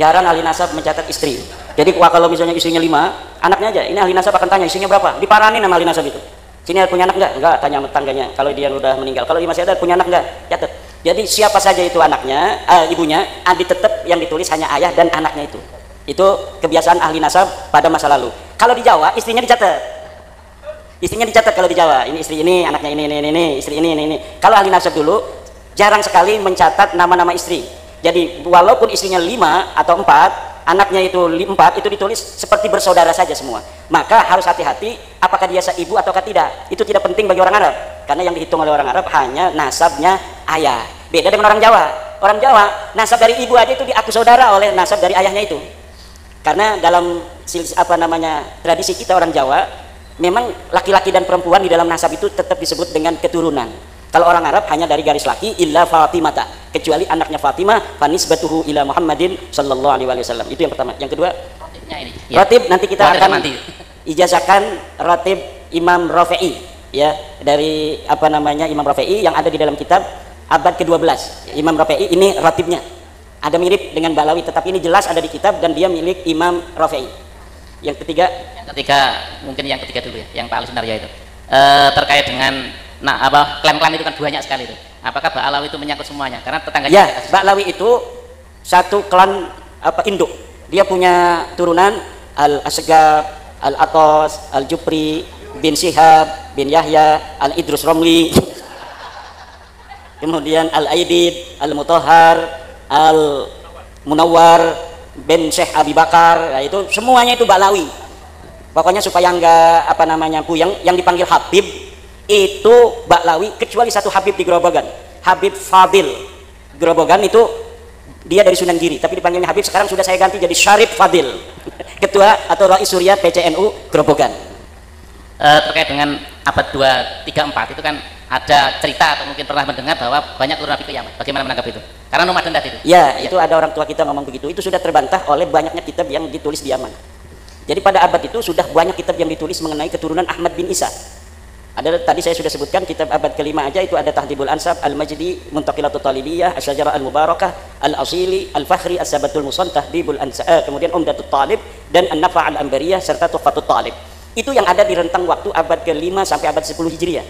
jarang ahli nasab mencatat istri. Jadi kalau misalnya istrinya 5, anaknya aja, ini ahli nasab akan tanya istrinya berapa, diparanin sama ahli nasab itu. Sini ada punya anak enggak? Enggak, tanya sama tetangganya. Kalau dia udah meninggal, kalau dia masih ada punya anak enggak? Catat. Jadi siapa saja itu anaknya, ibunya, tetap yang ditulis hanya ayah dan anaknya itu. Itu kebiasaan ahli nasab pada masa lalu. Kalau di Jawa istrinya dicatat. Istrinya dicatat kalau di Jawa. Ini istri ini, anaknya ini, istri ini. Kalau ahli nasab dulu jarang sekali mencatat nama-nama istri. Jadi walaupun istrinya 5 atau 4, anaknya itu 4, itu ditulis seperti bersaudara saja semua. Maka harus hati-hati apakah dia seibu atau tidak. Itu tidak penting bagi orang Arab, karena yang dihitung oleh orang Arab hanya nasabnya ayah. Beda dengan orang Jawa. Orang Jawa nasab dari ibu aja itu diaku saudara oleh nasab dari ayahnya itu. Karena dalam tradisi kita orang Jawa, memang laki-laki dan perempuan di dalam nasab itu tetap disebut dengan keturunan. Kalau orang Arab hanya dari garis laki illa Fatimata, kecuali anaknya Fatimah fanisbatuhu ila Muhammadin sallallahu alaihi wasallam. Itu yang pertama. Yang kedua, ratib nanti kita akan ijazahkan ratib Imam Rafi'i ya, dari Imam Rafi'i yang ada di dalam kitab abad ke-12. Imam Rafi'i ini ratibnya. Ada mirip dengan Ba'lawi, tetapi ini jelas ada di kitab dan dia milik Imam Rafi'i. Yang ketiga mungkin yang ketiga dulu ya, yang Pak Al-Sunaria itu. Terkait dengan klan-klan itu kan banyak sekali itu. Apakah Ba'lawi itu menyangkut semuanya? Karena tetangganya ya, Ba'lawi itu satu klan induk. Dia punya turunan Al-Asgab, Al-Atos, Al-Jupri, bin Syihab, bin Yahya, Al-Idrus Romli, kemudian Al-Aidid, Al-Mutahhar, Al-Munawwar, bin Syekh Abi Bakar. Nah, itu semuanya itu Ba'lawi. Pokoknya supaya enggak puyeng, yang dipanggil Habib itu Ba'lawi, kecuali satu Habib di Grobogan, Habib Fadil. Grobogan itu dia dari Sunan Giri, tapi dipanggilnya Habib. Sekarang sudah saya ganti jadi Syarif Fadil, ketua atau Rais Suriat PCNU Grobogan. Terkait dengan abad 2, 3, 4 itu kan ada cerita atau mungkin pernah mendengar bahwa banyak turun Nabi ke Yaman. Bagaimana menanggapi itu? Karena nomaden tadi itu. Ya, itu ada orang tua kita ngomong begitu. Itu sudah terbantah oleh banyaknya kitab yang ditulis di Yaman. Jadi pada abad itu sudah banyak kitab yang ditulis mengenai keturunan Ahmad bin Isa. Ada tadi saya sudah sebutkan kitab abad ke-5 aja itu ada Tahdhibul Ansab, Al-Majdi, Muntaqilatul Talibiyah, Asy-Syajarah Al-Mubarakah, Al-Asili, Al-Fakhri, As-Sabatul Musan, Tahdhibul Ansab, kemudian Umdatul Talib dan An-Nafa' Al-Ambariyah serta Tuhfatul Talib. Itu yang ada di rentang waktu abad ke-5 sampai abad 10 Hijriah.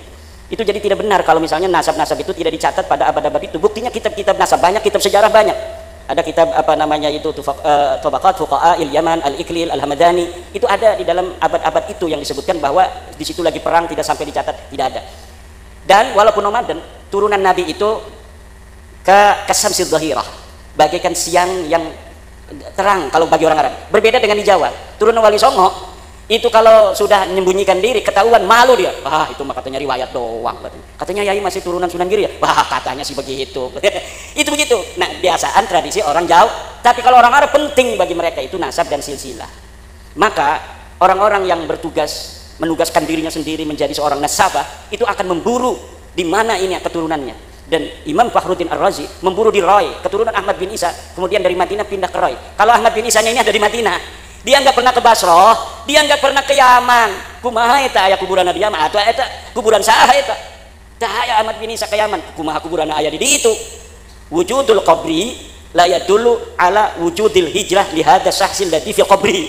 Itu jadi tidak benar kalau misalnya nasab-nasab itu tidak dicatat pada abad-abad itu. Buktinya kitab-kitab nasab banyak, kitab sejarah banyak. Ada kitab Tabaqat Fuqaha Yaman, Al-Iklil, Al-Hamadani. Itu ada di dalam abad-abad itu yang disebutkan bahwa di situ lagi perang, tidak sampai dicatat, tidak ada. Dan walaupun nomaden, turunan Nabi itu kasamsid dhahirah, bagaikan siang yang terang kalau bagi orang Arab. Berbeda dengan di Jawa. Turunan Wali Songo itu kalau sudah menyembunyikan diri ketahuan malu dia. Wah, itu mah katanya riwayat doang. Katanya Yai masih turunan Sunan Giri ya. Wah, katanya sih begitu. Itu begitu. Nah, biasaan tradisi orang Jawa. Tapi kalau orang Arab penting bagi mereka itu nasab dan silsilah. Maka orang-orang yang bertugas menugaskan dirinya sendiri menjadi seorang nasabah itu akan memburu di mana ini keturunannya. Dan Imam Fakhruddin Ar-Razi memburu di Roy, keturunan Ahmad bin Isa, kemudian dari Madinah pindah ke Roy. Kalau Ahmad bin Isanya ini ada di Madinah, dia nggak pernah ke Basrah, dia nggak pernah ke Yaman. Kumaha eta aya kuburan di Yaman atau eta kuburan saha eta? Tah aya Ahmad bin Isa ke Yaman, kumaha kuburan aya di ditu? Wujudul qabri la yadullu ala wujudil hijrah li hadza syahsil lati fi qabri.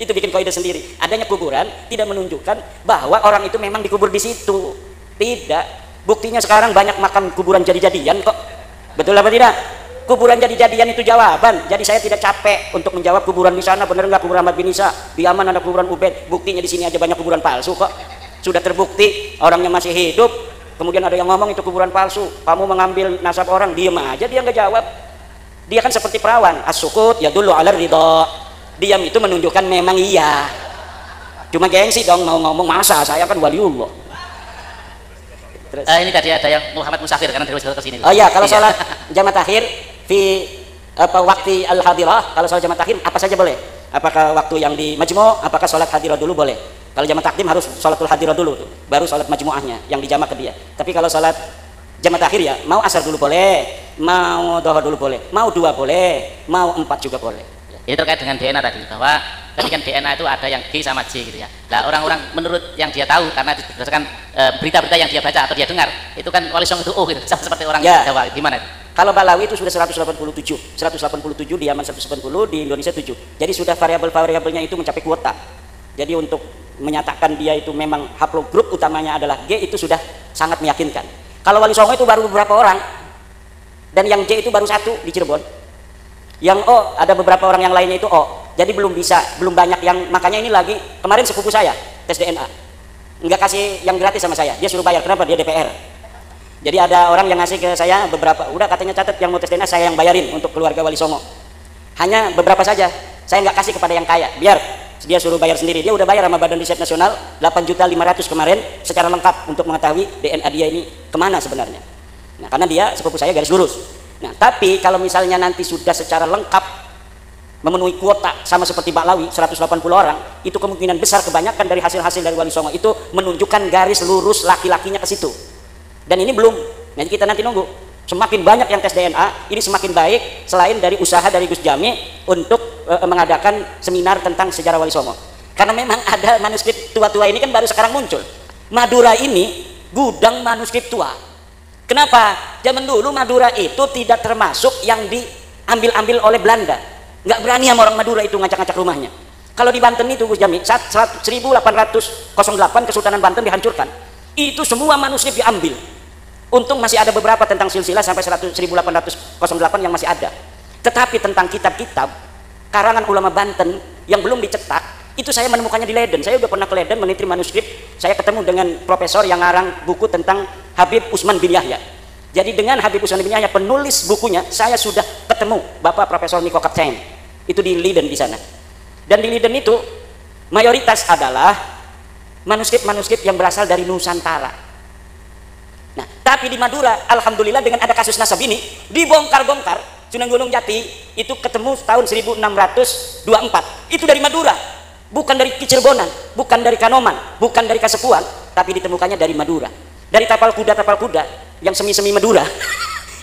Itu bikin kaidah sendiri. Adanya kuburan tidak menunjukkan bahwa orang itu memang dikubur di situ. Tidak. Buktinya sekarang banyak makam kuburan jadi-jadian kok. Betul apa tidak? Kuburan jadi-jadian itu jawaban. Jadi saya tidak capek untuk menjawab kuburan di sana benar nggak kuburan Ahmad bin Isa, di Yaman ada kuburan Ubaid. Buktinya di sini aja banyak kuburan palsu kok. Sudah terbukti orangnya masih hidup. Kemudian ada yang ngomong itu kuburan palsu. Kamu mengambil nasab orang, diem aja dia nggak jawab. Dia kan seperti perawan. As-sukut yadullu 'ala ridha. Diam itu menunjukkan memang iya. Cuma gengsi dong mau ngomong, masa saya kan waliullah. Ini tadi ada yang Muhammad Musafir karena dari ke sini. Oh iya, kalau sholat jamaah takhir fi waktu al-hadirah, kalau sholat jamaah takhir apa saja boleh? Apakah waktu yang di majmu', apakah sholat hadirah dulu boleh? Kalau jamaah takdim harus sholatul hadirah dulu tuh, baru sholat majmu'ahnya yang dijama ke dia. Tapi kalau sholat jamaah takhir ya, mau asar dulu boleh, mau dohor dulu boleh, mau 2 boleh, mau 4 juga boleh. Ini terkait dengan DNA tadi, bahwa tadi kan DNA itu ada yang G sama J gitu ya. Nah, orang-orang menurut yang dia tahu karena berdasarkan berita-berita yang dia baca atau dia dengar, itu kan Wali Songo itu O gitu, seperti orang Jawa. Gimana itu? Kalau Balawi itu sudah 187 di Yaman 180, di Indonesia 7. Jadi sudah variabel-variabelnya itu mencapai kuota. Jadi untuk menyatakan dia itu memang haplogrup utamanya adalah G itu sudah sangat meyakinkan. Kalau Wali Songo itu baru beberapa orang, dan yang J itu baru 1 di Cirebon. Yang O ada beberapa orang yang lainnya itu O. Jadi belum banyak yang, makanya ini lagi kemarin sepupu saya tes DNA. Enggak kasih yang gratis sama saya, dia suruh bayar. Kenapa? Dia DPR. Jadi ada orang yang ngasih ke saya beberapa, udah katanya catat yang mau tes DNA saya yang bayarin untuk keluarga Wali Songo. Hanya beberapa saja, saya nggak kasih kepada yang kaya, biar dia suruh bayar sendiri. Dia udah bayar sama Badan Riset Nasional 8.500.000 kemarin secara lengkap untuk mengetahui DNA dia ini kemana sebenarnya. Nah, karena dia sepupu saya garis lurus. Nah, tapi kalau misalnya nanti sudah secara lengkap memenuhi kuota sama seperti Baklawi 180 orang, itu kemungkinan besar kebanyakan dari hasil-hasil dari Wali Songo itu menunjukkan garis lurus laki-lakinya ke situ. Dan ini belum, nanti kita nanti nunggu. Semakin banyak yang tes DNA, ini semakin baik selain dari usaha dari Gus Jami untuk mengadakan seminar tentang sejarah Wali Songo. Karena memang ada manuskrip tua-tua ini kan baru sekarang muncul. Madura ini gudang manuskrip tua. Kenapa? Zaman dulu Madura itu tidak termasuk yang diambil-ambil oleh Belanda. Nggak berani sama orang Madura itu ngacak-ngacak rumahnya. Kalau di Banten itu Gus Jami, 1808 Kesultanan Banten dihancurkan. Itu semua manuskrip diambil. Untung masih ada beberapa tentang silsilah sampai 1808 yang masih ada. Tetapi tentang kitab-kitab karangan ulama Banten yang belum dicetak, itu saya menemukannya di Leiden. Saya udah pernah ke Leiden meneliti manuskrip. Saya ketemu dengan profesor yang ngarang buku tentang Habib Usman bin Yahya. Jadi dengan Habib Usman bin Yahya penulis bukunya, saya sudah ketemu Bapak Profesor Nico Kaptein. Itu di Leiden di sana. Dan di Leiden itu mayoritas adalah manuskrip-manuskrip yang berasal dari Nusantara. Nah, tapi di Madura, alhamdulillah dengan ada kasus nasab ini, dibongkar-bongkar, Sunan Gunung Jati itu ketemu tahun 1624. Itu dari Madura, bukan dari Cirebon, bukan dari Kanoman, bukan dari Kasepuan, tapi ditemukannya dari Madura. Dari tapal kuda yang semi-semi Madura.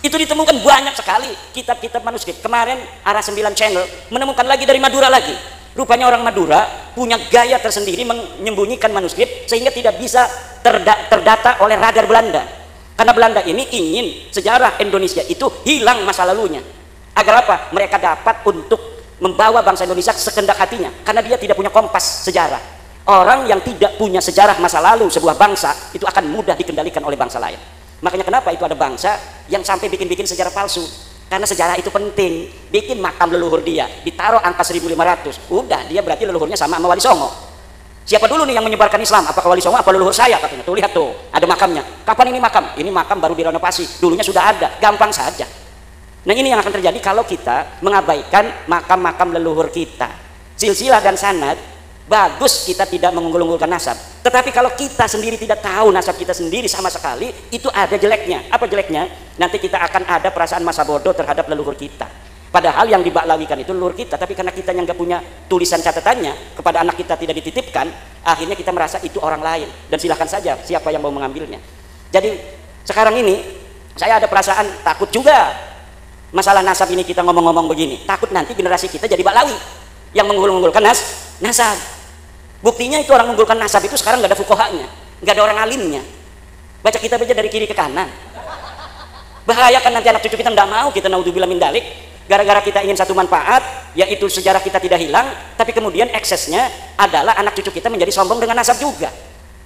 Itu ditemukan banyak sekali kitab-kitab manuskrip. Kemarin Arah 9 Channel menemukan lagi dari Madura lagi. Rupanya orang Madura punya gaya tersendiri menyembunyikan manuskrip sehingga tidak bisa terdata oleh radar Belanda. Karena Belanda ini ingin sejarah Indonesia itu hilang masa lalunya. Agar apa? Mereka dapat untuk membawa bangsa Indonesia sekendak hatinya. Karena dia tidak punya kompas sejarah. Orang yang tidak punya sejarah masa lalu sebuah bangsa itu akan mudah dikendalikan oleh bangsa lain. Makanya kenapa itu ada bangsa yang sampai bikin-bikin sejarah palsu. Karena sejarah itu penting. Bikin makam leluhur dia, ditaruh angka 1500. Udah, dia berarti leluhurnya sama Wali Songo. Siapa dulu nih yang menyebarkan Islam? Apakah Wali Songo apa leluhur saya? Katanya. Tuh lihat tuh, ada makamnya. Kapan ini makam? Ini makam baru direnovasi. Dulunya sudah ada, gampang saja. Nah, ini yang akan terjadi kalau kita mengabaikan makam-makam leluhur kita. Silsilah dan sanad bagus kita tidak mengunggul-unggulkan nasab. Tetapi kalau kita sendiri tidak tahu nasab kita sendiri sama sekali, itu ada jeleknya. Apa jeleknya? Nanti kita akan ada perasaan masa bodoh terhadap leluhur kita. Padahal yang dibaklawikan itu leluhur kita, tapi karena kita yang nggak punya tulisan catatannya, kepada anak kita tidak dititipkan, akhirnya kita merasa itu orang lain. Dan silahkan saja siapa yang mau mengambilnya. Jadi sekarang ini saya ada perasaan takut juga masalah nasab ini, kita ngomong-ngomong begini. Takut nanti generasi kita jadi baklawi yang mengunggul-unggulkan nasab. Buktinya itu orang mengunggulkan nasab itu sekarang nggak ada fuqahanya, nggak ada orang alimnya. Baca kitab aja dari kiri ke kanan. Bahaya kan nanti anak cucu kita nggak mau, kita naudzubillah min dalik. Gara-gara kita ingin satu manfaat, yaitu sejarah kita tidak hilang, tapi kemudian eksesnya adalah anak cucu kita menjadi sombong dengan nasab juga.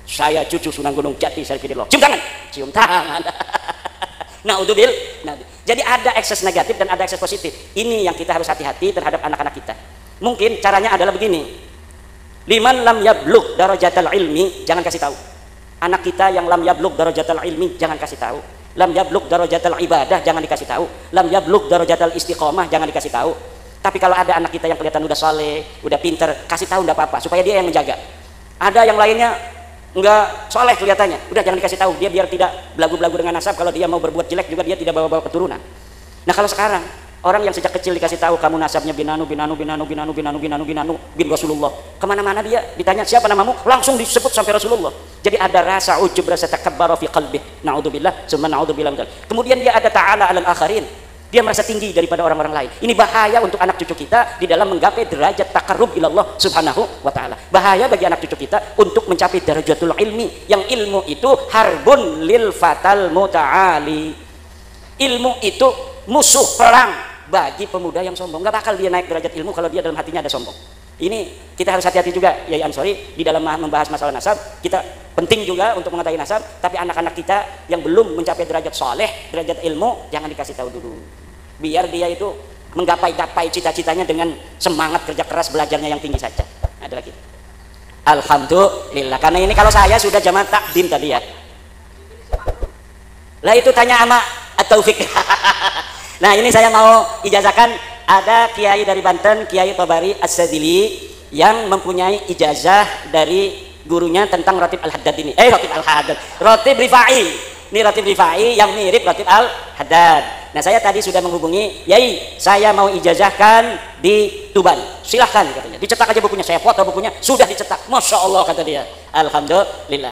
Saya cucu Sunan Gunung Jati, saya pilih loh. Cium tangan. Naudzubillah. Nah, jadi ada ekses negatif dan ada ekses positif. Ini yang kita harus hati-hati terhadap anak-anak kita. Mungkin caranya adalah begini. Liman lam yablugh darajatal ilmi, jangan kasih tahu. Anak kita yang lam yablugh darajatal ilmi, jangan kasih tahu. Lam yablugh darajatal ibadah, jangan dikasih tahu. Lam yablugh darajatal istiqomah, jangan dikasih tahu. Tapi kalau ada anak kita yang kelihatan udah soleh, udah pinter, kasih tahu enggak apa-apa, supaya dia yang menjaga. Ada yang lainnya enggak soleh kelihatannya, udah jangan dikasih tahu, dia biar tidak belagu-belagu dengan nasab. Kalau dia mau berbuat jelek juga dia tidak bawa-bawa keturunan. Nah, kalau sekarang orang yang sejak kecil dikasih tahu kamu nasabnya bin Rasulullah, kemana-mana dia ditanya siapa namamu, langsung disebut sampai Rasulullah. Jadi ada rasa ujub, rasa takabbar fi qalbi. Naudzubillah, summa naudzubillah. Kemudian dia ada ta'ala 'alal akharin. Dia merasa tinggi daripada orang-orang lain. Ini bahaya untuk anak cucu kita di dalam menggapai derajat takarrub ilallah subhanahu wa ta'ala. Bahaya bagi anak cucu kita untuk mencapai darajatul ilmi, yang ilmu itu harbun lil fatal muta'ali. Ilmu itu musuh perang bagi pemuda yang sombong. Nggak bakal dia naik derajat ilmu kalau dia dalam hatinya ada sombong. Ini kita harus hati-hati juga, Yai Ansori, di dalam membahas masalah nasab. Kita penting juga untuk mengetahui nasab, tapi anak-anak kita yang belum mencapai derajat soleh, derajat ilmu, jangan dikasih tahu dulu. Biar dia itu menggapai-gapai cita-citanya dengan semangat kerja keras belajarnya yang tinggi saja. Ada lagi. Alhamdulillah. Karena ini kalau saya sudah jamaah takdim tadi ya. Lah itu tanya sama At-Taufik. Nah ini saya mau ijazahkan, ada kiai dari Banten, Kiai Tabari As-Sadili, yang mempunyai ijazah dari gurunya tentang Ratib Al-Haddad ini. Ratib Al-Haddad, Ratib Rifai. Ini Ratib Rifai yang mirip Ratib Al-Haddad. Nah saya tadi sudah menghubungi, Yai saya mau ijazahkan di Tuban, silahkan katanya, dicetak aja bukunya. Saya foto bukunya, sudah dicetak, Masya Allah kata dia. Alhamdulillah.